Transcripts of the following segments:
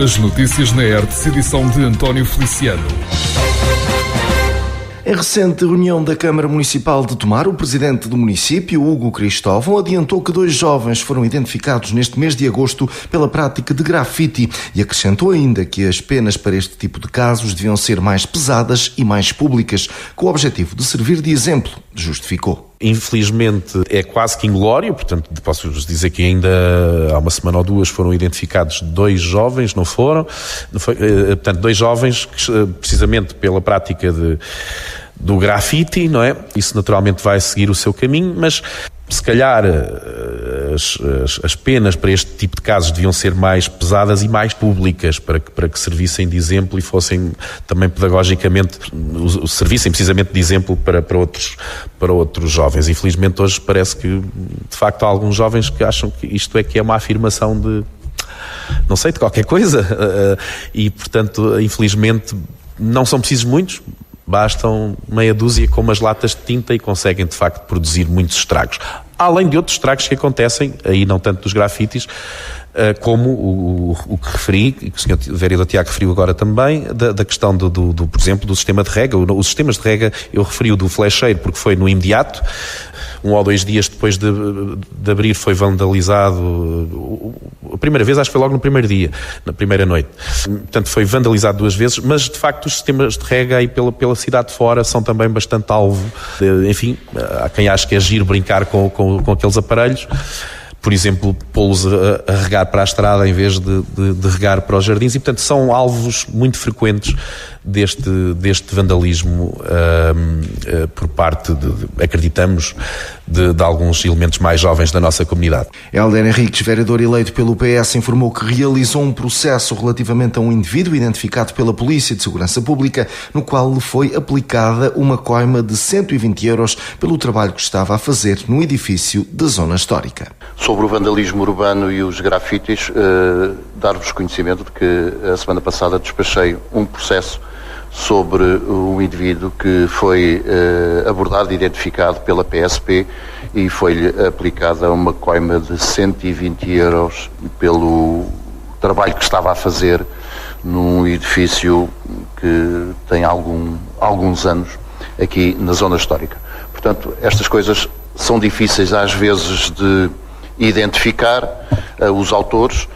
As notícias na ERTE, edição de António Feliciano. Em recente reunião da Câmara Municipal de Tomar, o presidente do município, Hugo Cristóvão, adiantou que 2 jovens foram identificados neste mês de agosto pela prática de grafite e acrescentou ainda que as penas para este tipo de casos deviam ser mais pesadas e mais públicas, com o objetivo de servir de exemplo, justificou. Infelizmente é quase que inglório, portanto posso-vos dizer que ainda há uma semana ou 2 foram identificados 2 jovens, portanto 2 jovens que, precisamente pela prática do grafite, não é? Isso naturalmente vai seguir o seu caminho, mas se calhar as penas para este tipo de casos deviam ser mais pesadas e mais públicas para que servissem de exemplo e fossem também pedagogicamente, servissem precisamente de exemplo para outros jovens. Infelizmente hoje parece que de facto há alguns jovens que acham que isto é que é uma afirmação de, não sei, de qualquer coisa e portanto infelizmente não são precisos muitos. Bastam meia dúzia com umas latas de tinta e conseguem, de facto, produzir muitos estragos. Além de outros estragos que acontecem, aí não tanto dos grafites, como o que referi, que o Sr. Vereador Tiago referiu agora também, da questão, por exemplo, do sistema de rega. Os sistemas de rega, eu referi o do flecheiro porque foi no imediato. 1 ou 2 dias depois de abrir foi vandalizado. A primeira vez, acho que foi logo no primeiro dia, na primeira noite. Portanto, foi vandalizado 2 vezes, mas de facto os sistemas de rega aí pela cidade de fora são também bastante alvo. Enfim, há quem ache que é giro brincar com aqueles aparelhos. Por exemplo, pô-los a regar para a estrada em vez de regar para os jardins e, portanto, são alvos muito frequentes deste vandalismo por parte, acreditamos, de alguns elementos mais jovens da nossa comunidade. Hélder Henriques, vereador eleito pelo PS, informou que realizou um processo relativamente a um indivíduo identificado pela Polícia de Segurança Pública, no qual lhe foi aplicada uma coima de 120 euros pelo trabalho que estava a fazer no edifício da zona histórica. Sobre o vandalismo urbano e os grafites, dar-vos conhecimento de que a semana passada despachei um processo sobre um indivíduo que foi abordado e identificado pela PSP e foi-lhe aplicada uma coima de 120 euros pelo trabalho que estava a fazer num edifício que tem alguns anos aqui na zona histórica. Portanto, estas coisas são difíceis às vezes de identificar os autores,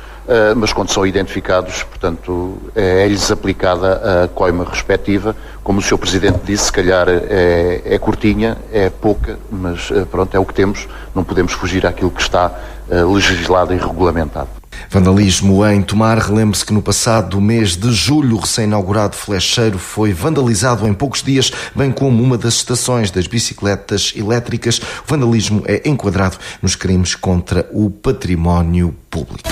mas quando são identificados, portanto, é-lhes aplicada a coima respectiva. Como o Sr. Presidente disse, se calhar é curtinha, é pouca, mas pronto, é o que temos, não podemos fugir àquilo que está legislado e regulamentado. Vandalismo em Tomar. Relembre-se que no passado mês de julho o recém-inaugurado flecheiro foi vandalizado em poucos dias, bem como uma das estações das bicicletas elétricas. O vandalismo é enquadrado nos crimes contra o património público.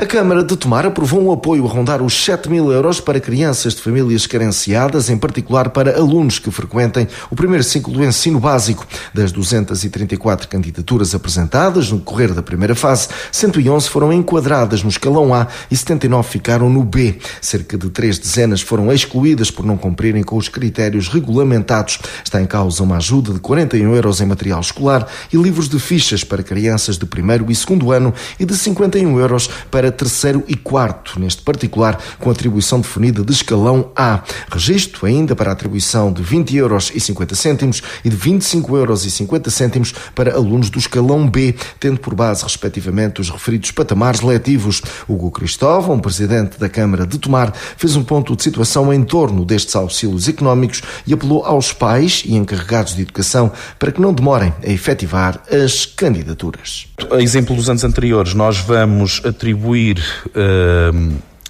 A Câmara de Tomar aprovou um apoio a rondar os 7.000 euros para crianças de famílias carenciadas, em particular para alunos que frequentem o primeiro ciclo do ensino básico. Das 234 candidaturas apresentadas no decorrer da primeira fase, 111 foram enquadradas no escalão A e 79 ficaram no B. Cerca de 3 dezenas foram excluídas por não cumprirem com os critérios regulamentados. Está em causa uma ajuda de 41 euros em material escolar e livros de fichas para crianças de primeiro e segundo ano e de 51 euros para terceiro e quarto, neste particular com atribuição definida de escalão A. Registro ainda para a atribuição de 20 euros e 50 cêntimos e de 25 euros e 50 cêntimos para alunos do escalão B, tendo por base, respectivamente, os referidos patamares letivos. Hugo Cristóvão, presidente da Câmara de Tomar, fez um ponto de situação em torno destes auxílios económicos e apelou aos pais e encarregados de educação para que não demorem a efetivar as candidaturas. A exemplo dos anos anteriores, nós vamos atribuir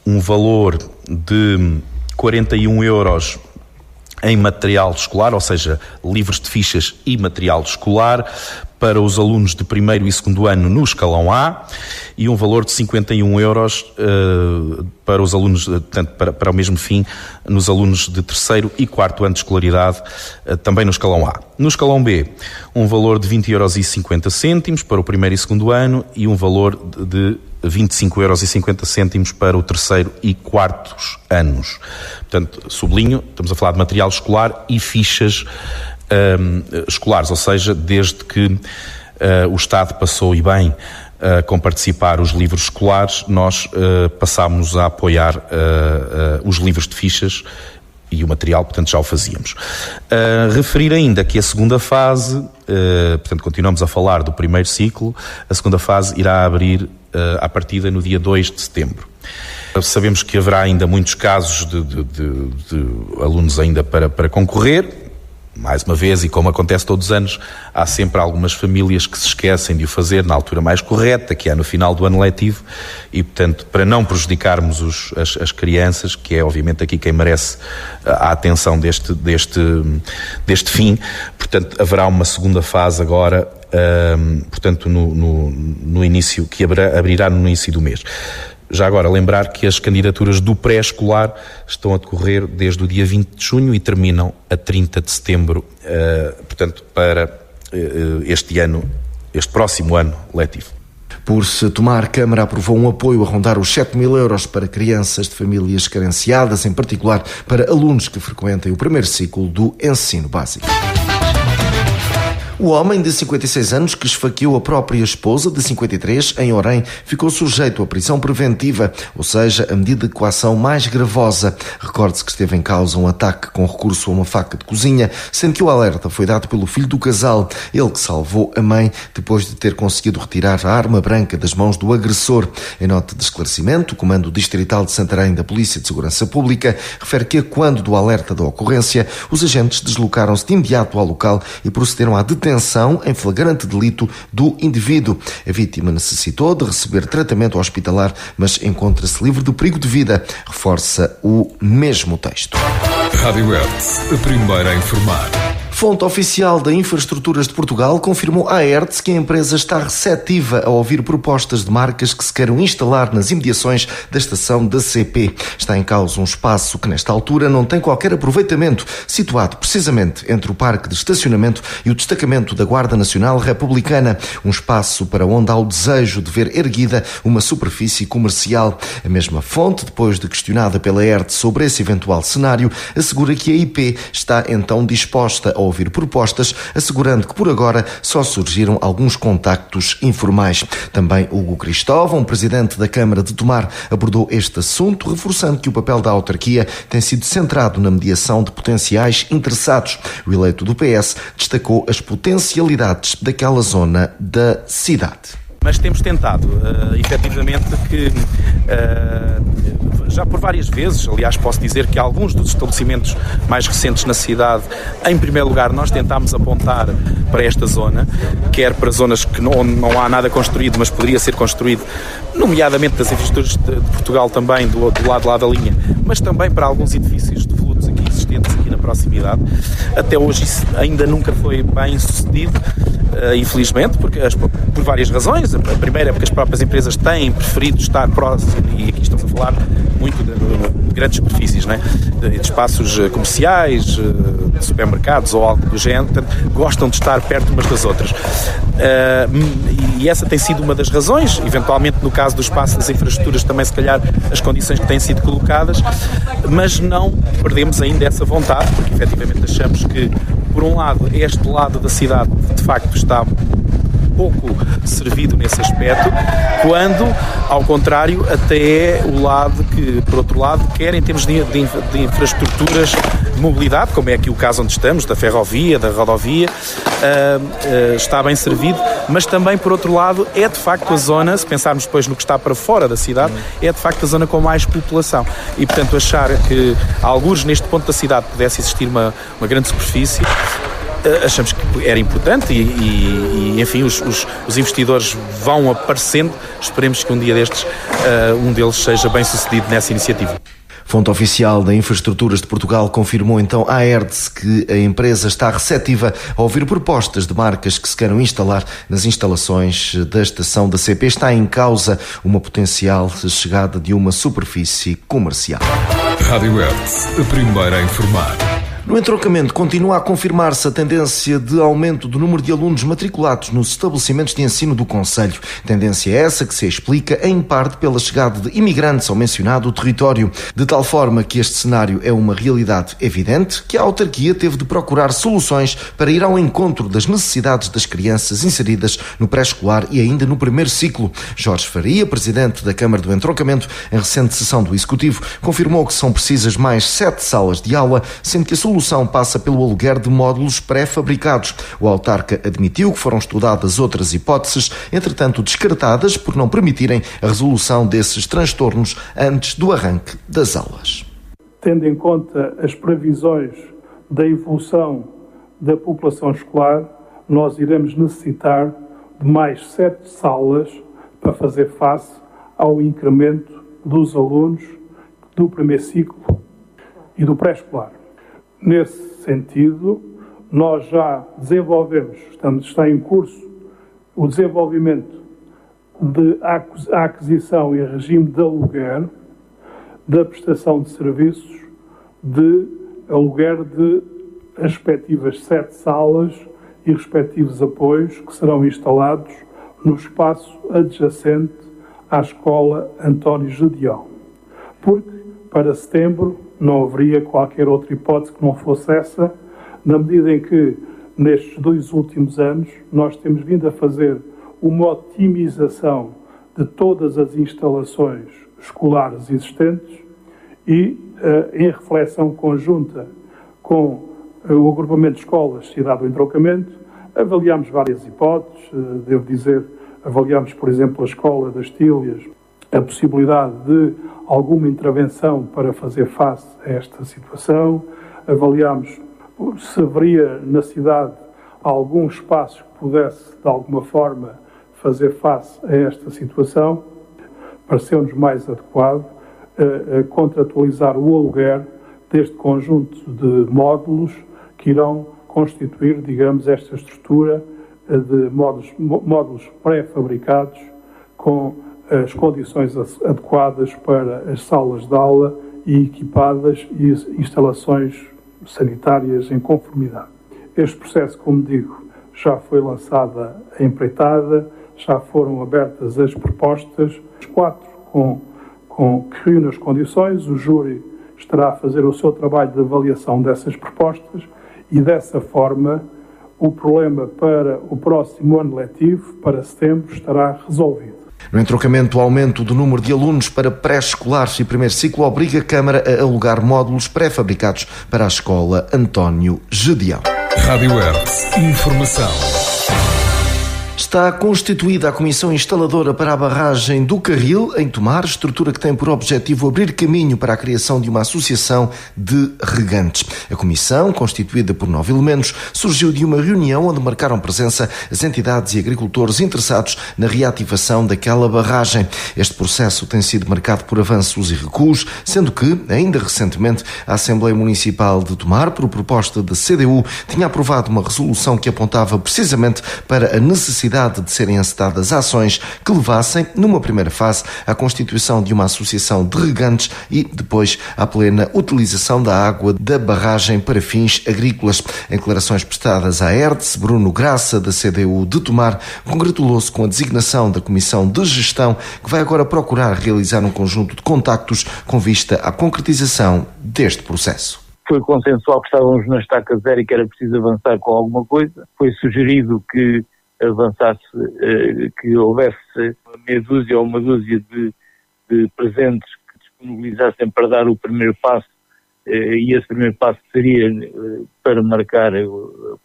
um valor de 41 euros em material escolar, ou seja, livros de fichas e material escolar, para os alunos de primeiro e segundo ano no escalão A, e um valor de 51 euros para os alunos, portanto, para o mesmo fim, nos alunos de terceiro e quarto ano de escolaridade, também no escalão A. No escalão B, um valor de 20 euros e 50 cêntimos para o primeiro e segundo ano e um valor de 25 euros e 50 cêntimos para o terceiro e quartos anos. Portanto, sublinho, estamos a falar de material escolar e fichas escolares, ou seja, desde que o Estado passou, e bem, a comparticipar os livros escolares, nós passámos a apoiar os livros de fichas e o material, portanto já o fazíamos. Referir ainda que a segunda fase, portanto continuamos a falar do primeiro ciclo, a segunda fase irá abrir à partida no dia 2 de setembro. Sabemos que haverá ainda muitos casos de alunos ainda para concorrer. Mais uma vez, e como acontece todos os anos, há sempre algumas famílias que se esquecem de o fazer na altura mais correta, que é no final do ano letivo, e portanto, para não prejudicarmos as crianças, que é obviamente aqui quem merece a atenção deste fim, portanto, haverá uma segunda fase agora, portanto, no início, que abrirá no início do mês. Já agora lembrar que as candidaturas do pré-escolar estão a decorrer desde o dia 20 de junho e terminam a 30 de setembro, portanto, para este próximo ano letivo. Por se tomar, a Câmara aprovou um apoio a rondar os 7.000 euros para crianças de famílias carenciadas, em particular para alunos que frequentem o primeiro ciclo do ensino básico. O homem de 56 anos que esfaqueou a própria esposa de 53 em Orém ficou sujeito à prisão preventiva, ou seja, a medida de coação mais gravosa. Recorde-se que esteve em causa um ataque com recurso a uma faca de cozinha, sendo que o alerta foi dado pelo filho do casal, ele que salvou a mãe depois de ter conseguido retirar a arma branca das mãos do agressor. Em nota de esclarecimento, o Comando Distrital de Santarém da Polícia de Segurança Pública refere que, quando do alerta da ocorrência, os agentes deslocaram-se de imediato ao local e procederam à detenção em flagrante delito do indivíduo. A vítima necessitou de receber tratamento hospitalar, mas encontra-se livre do perigo de vida, reforça o mesmo texto. Rádio Hertz, a primeira a informar. Fonte oficial da Infraestruturas de Portugal confirmou à Hertz que a empresa está receptiva a ouvir propostas de marcas que se queiram instalar nas imediações da estação da CP. Está em causa um espaço que, nesta altura, não tem qualquer aproveitamento, situado precisamente entre o parque de estacionamento e o destacamento da Guarda Nacional Republicana, um espaço para onde há o desejo de ver erguida uma superfície comercial. A mesma fonte, depois de questionada pela Hertz sobre esse eventual cenário, assegura que a IP está então disposta a ouvir propostas, assegurando que por agora só surgiram alguns contactos informais. Também Hugo Cristóvão, presidente da Câmara de Tomar, abordou este assunto, reforçando que o papel da autarquia tem sido centrado na mediação de potenciais interessados. O eleito do PS destacou as potencialidades daquela zona da cidade. Mas temos tentado, efetivamente, que já por várias vezes, aliás posso dizer que alguns dos estabelecimentos mais recentes na cidade, em primeiro lugar nós tentámos apontar para esta zona, quer para zonas que onde não há nada construído, mas poderia ser construído, nomeadamente das infraestruturas de Portugal também, do lado lá da linha, mas também para alguns edifícios devolutos aqui existentes aqui na proximidade. Até hoje isso ainda nunca foi bem sucedido, infelizmente, por várias razões. A primeira é porque as próprias empresas têm preferido estar próximo, e aqui estamos a falar muito de grandes superfícies, né? De espaços comerciais, de supermercados ou algo do género, portanto, gostam de estar perto umas das outras. E essa tem sido uma das razões, eventualmente no caso do espaço das infraestruturas também se calhar as condições que têm sido colocadas, mas não perdemos ainda essa vontade, porque efetivamente achamos que, por um lado, este lado da cidade de facto está pouco servido nesse aspecto, quando, ao contrário, até é o lado que, por outro lado, quer em termos de infraestruturas de mobilidade, como é aqui o caso onde estamos, da ferrovia, da rodovia, está bem servido, mas também, por outro lado, é de facto a zona, se pensarmos depois no que está para fora da cidade, é de facto a zona com mais população. E, portanto, achar que, alguns neste ponto da cidade, pudesse existir uma grande superfície, achamos que era importante e enfim, os investidores vão aparecendo. Esperemos que um dia destes um deles seja bem sucedido nessa iniciativa. Fonte oficial da Infraestruturas de Portugal confirmou então à Hertz que a empresa está receptiva a ouvir propostas de marcas que se queiram instalar nas instalações da estação da CP. Está em causa uma potencial chegada de uma superfície comercial. Rádio Hertz, a primeira a informar. No entroncamento, continua a confirmar-se a tendência de aumento do número de alunos matriculados nos estabelecimentos de ensino do concelho. Tendência essa que se explica, em parte, pela chegada de imigrantes ao mencionado território, de tal forma que este cenário é uma realidade evidente, que a autarquia teve de procurar soluções para ir ao encontro das necessidades das crianças inseridas no pré-escolar e ainda no primeiro ciclo. Jorge Faria, presidente da Câmara do Entroncamento, em recente sessão do Executivo, confirmou que são precisas mais 7 salas de aula, sendo que a solução passa pelo aluguer de módulos pré-fabricados. O autarca admitiu que foram estudadas outras hipóteses, entretanto descartadas por não permitirem a resolução desses transtornos antes do arranque das aulas. Tendo em conta as previsões da evolução da população escolar, nós iremos necessitar de mais 7 salas para fazer face ao incremento dos alunos do primeiro ciclo e do pré-escolar. Nesse sentido, nós já desenvolvemos, está em curso o desenvolvimento a aquisição em regime de aluguer da prestação de serviços de aluguer de respectivas 7 salas e respectivos apoios que serão instalados no espaço adjacente à Escola António Gedeão. Porque, para setembro, não haveria qualquer outra hipótese que não fosse essa, na medida em que, nestes 2 últimos anos, nós temos vindo a fazer uma otimização de todas as instalações escolares existentes e, em reflexão conjunta com o agrupamento de escolas Cidade do Entroncamento, avaliámos várias hipóteses. Devo dizer, avaliámos, por exemplo, a Escola das Tílias, a possibilidade de alguma intervenção para fazer face a esta situação. Avaliámos se haveria na cidade algum espaço que pudesse, de alguma forma, fazer face a esta situação. Pareceu-nos mais adequado contratualizar o aluguer deste conjunto de módulos que irão constituir, digamos, esta estrutura de módulos pré-fabricados com as condições adequadas para as salas de aula e equipadas e instalações sanitárias em conformidade. Este processo, como digo, já foi lançada a empreitada, já foram abertas as propostas, as 4 que reúnem as condições. O júri estará a fazer o seu trabalho de avaliação dessas propostas e, dessa forma, o problema para o próximo ano letivo, para setembro, estará resolvido. No entroncamento, o aumento do número de alunos para pré-escolares e primeiro ciclo obriga a Câmara a alugar módulos pré-fabricados para a Escola António Gedeão. Rádio Hertz. Informação. Está constituída a Comissão Instaladora para a Barragem do Carril, em Tomar, estrutura que tem por objetivo abrir caminho para a criação de uma associação de regantes. A comissão, constituída por 9 elementos, surgiu de uma reunião onde marcaram presença as entidades e agricultores interessados na reativação daquela barragem. Este processo tem sido marcado por avanços e recuos, sendo que, ainda recentemente, a Assembleia Municipal de Tomar, por proposta da CDU, tinha aprovado uma resolução que apontava precisamente para a necessidade de serem encetadas ações que levassem, numa primeira fase, à constituição de uma associação de regantes e, depois, à plena utilização da água da barragem para fins agrícolas. Em declarações prestadas à Hertz, Bruno Graça, da CDU de Tomar, congratulou-se com a designação da Comissão de Gestão, que vai agora procurar realizar um conjunto de contactos com vista à concretização deste processo. Foi consensual que estávamos na estaca zero e que era preciso avançar com alguma coisa. Foi sugerido que avançasse, que houvesse meia dúzia ou uma dúzia de presentes que disponibilizassem para dar o primeiro passo, e esse primeiro passo seria para marcar,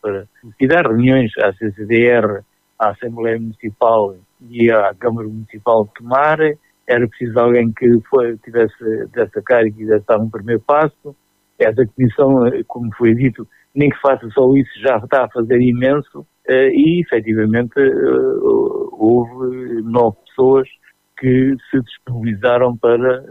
para dar reuniões à CCDR, à Assembleia Municipal e à Câmara Municipal de Tomar. Era preciso alguém que tivesse dessa cara e quisesse dar um primeiro passo. Essa comissão, como foi dito, nem que faça só isso, já está a fazer imenso. E, efetivamente, houve 9 pessoas que se disponibilizaram para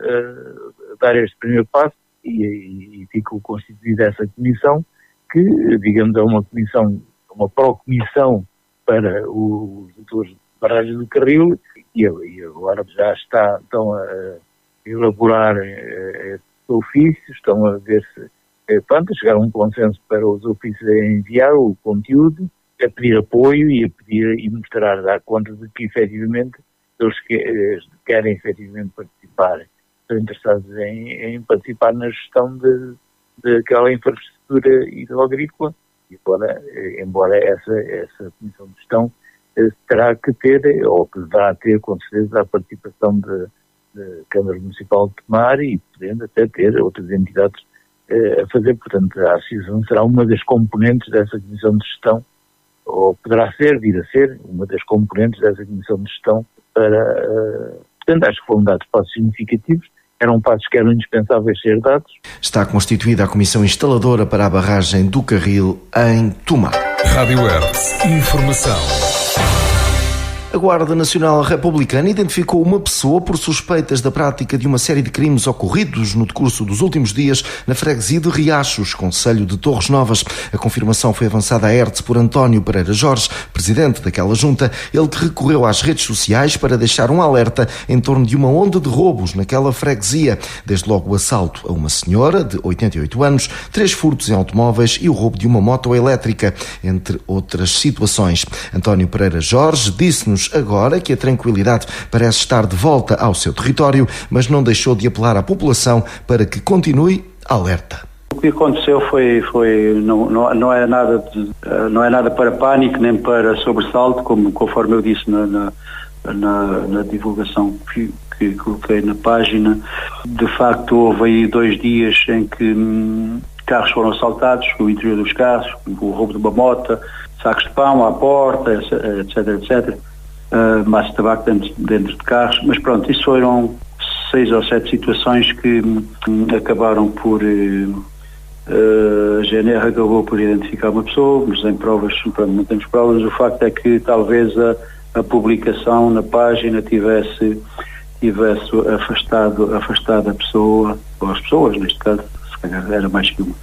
dar este primeiro passo e ficou constituída essa comissão, que, digamos, é uma comissão, uma pró-comissão para os setores de barragem do Carril, e agora já estão a elaborar esses ofícios, estão a ver se a chegar a um consenso para os ofícios a enviar o conteúdo, a pedir apoio e a pedir e mostrar, dar conta de que efetivamente eles querem efetivamente participar, estão interessados em participar na gestão daquela infraestrutura hidroagrícola, embora essa comissão de gestão terá que ter, ou que deverá ter com certeza, a participação da Câmara Municipal de Tomar e podendo até ter outras entidades a fazer. Portanto, a associação será uma das componentes dessa comissão de gestão, ou poderá vir a ser uma das componentes dessa comissão de gestão portanto, acho que foram dados passos significativos, eram passos que eram indispensáveis ser dados. Está constituída a comissão instaladora para a barragem do Carril em Tomar. Rádio Hertz, informação. A Guarda Nacional Republicana identificou uma pessoa por suspeitas da prática de uma série de crimes ocorridos no decurso dos últimos dias na freguesia de Riachos, concelho de Torres Novas. A confirmação foi avançada à Hertz por António Pereira Jorge, presidente daquela junta, ele que recorreu às redes sociais para deixar um alerta em torno de uma onda de roubos naquela freguesia. Desde logo o assalto a uma senhora de 88 anos, 3 furtos em automóveis e o roubo de uma moto elétrica, entre outras situações. António Pereira Jorge disse-nos agora que a tranquilidade parece estar de volta ao seu território, mas não deixou de apelar à população para que continue alerta. O que aconteceu não é nada para pânico nem para sobressalto, conforme eu disse na divulgação que coloquei na página. De facto, houve aí 2 dias em que carros foram assaltados, o interior dos carros, o roubo de uma moto, sacos de pão à porta, etc. Maços de tabaco dentro de carros, mas pronto, isso foram 6 ou 7 situações que acabaram por a GNR acabou por identificar uma pessoa, mas não temos provas. O facto é que talvez a publicação na página tivesse afastado a pessoa, ou as pessoas neste caso, se calhar era mais que uma.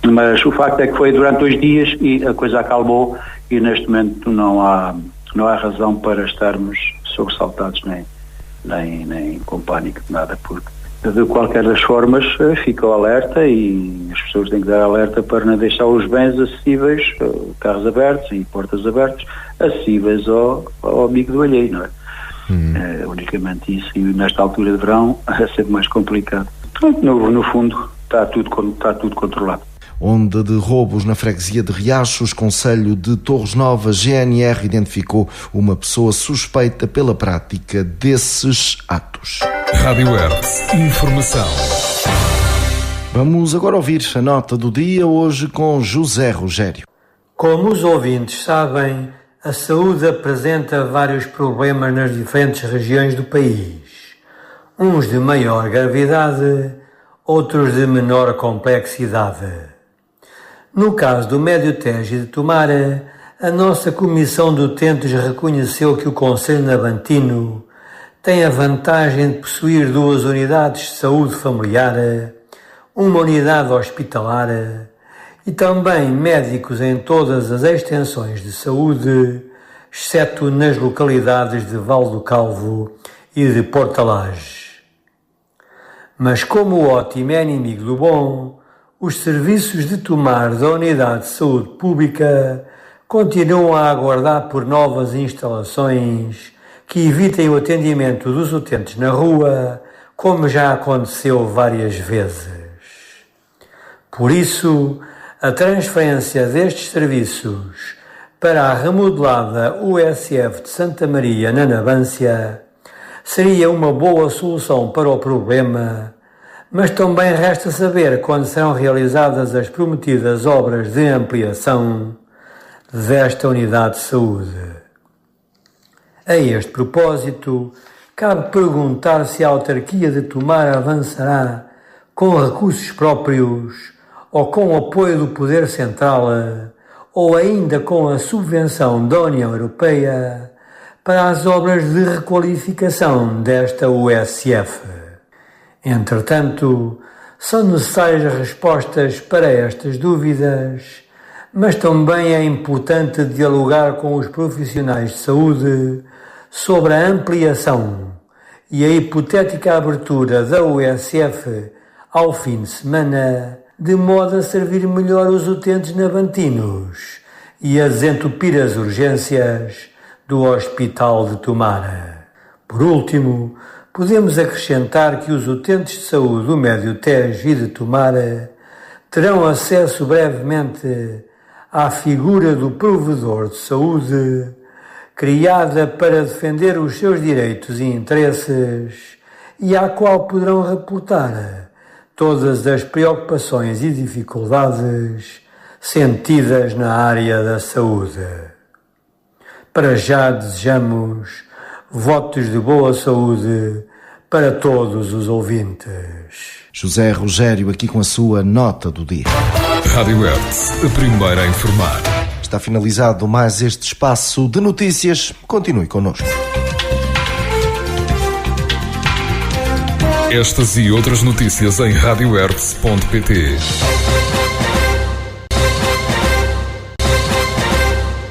Mas o facto é que foi durante 2 dias e a coisa acalmou e neste momento não há razão para estarmos sobressaltados nem com pânico de nada, porque de qualquer das formas fica o alerta e as pessoas têm que dar alerta para não deixar os bens acessíveis, carros abertos e portas abertas, acessíveis ao amigo do alheio, não é? É unicamente isso, e nesta altura de verão é sempre mais complicado. No fundo está tudo controlado. Onda de roubos na freguesia de Riachos, concelho de Torres Novas. GNR identificou uma pessoa suspeita pela prática desses atos. Rádio Hertz, informação. Vamos agora ouvir a nota do dia, hoje com José Rogério. Como os ouvintes sabem, a saúde apresenta vários problemas nas diferentes regiões do país. Uns de maior gravidade, outros de menor complexidade. No caso do Médio Tejo e de Tomar, a nossa Comissão de Utentes reconheceu que o Concelho Navantino tem a vantagem de possuir 2 unidades de saúde familiar, uma unidade hospitalar e também médicos em todas as extensões de saúde, exceto nas localidades de Val do Calvo e de Portalage. Mas como o ótimo é inimigo do bom, os serviços de Tomar da Unidade de Saúde Pública continuam a aguardar por novas instalações que evitem o atendimento dos utentes na rua, como já aconteceu várias vezes. Por isso, a transferência destes serviços para a remodelada USF de Santa Maria, na Nabância, seria uma boa solução para o problema, mas também resta saber quando serão realizadas as prometidas obras de ampliação desta unidade de saúde. A este propósito, cabe perguntar se a autarquia de Tomar avançará com recursos próprios ou com o apoio do Poder Central ou ainda com a subvenção da União Europeia para as obras de requalificação desta USF. Entretanto, são necessárias respostas para estas dúvidas, mas também é importante dialogar com os profissionais de saúde sobre a ampliação e a hipotética abertura da USF ao fim de semana de modo a servir melhor os utentes navantinos e a desentupir as urgências do Hospital de Tomara. Por último, podemos acrescentar que os utentes de saúde do Médio Tejo e de Tomara terão acesso brevemente à figura do provedor de saúde, criada para defender os seus direitos e interesses e à qual poderão reportar todas as preocupações e dificuldades sentidas na área da saúde. Para já desejamos votos de boa saúde para todos os ouvintes. José Rogério aqui com a sua nota do dia. Rádio Hertz, a primeira a informar. Está finalizado mais este espaço de notícias. Continue connosco. Estas e outras notícias em radiohertz.pt.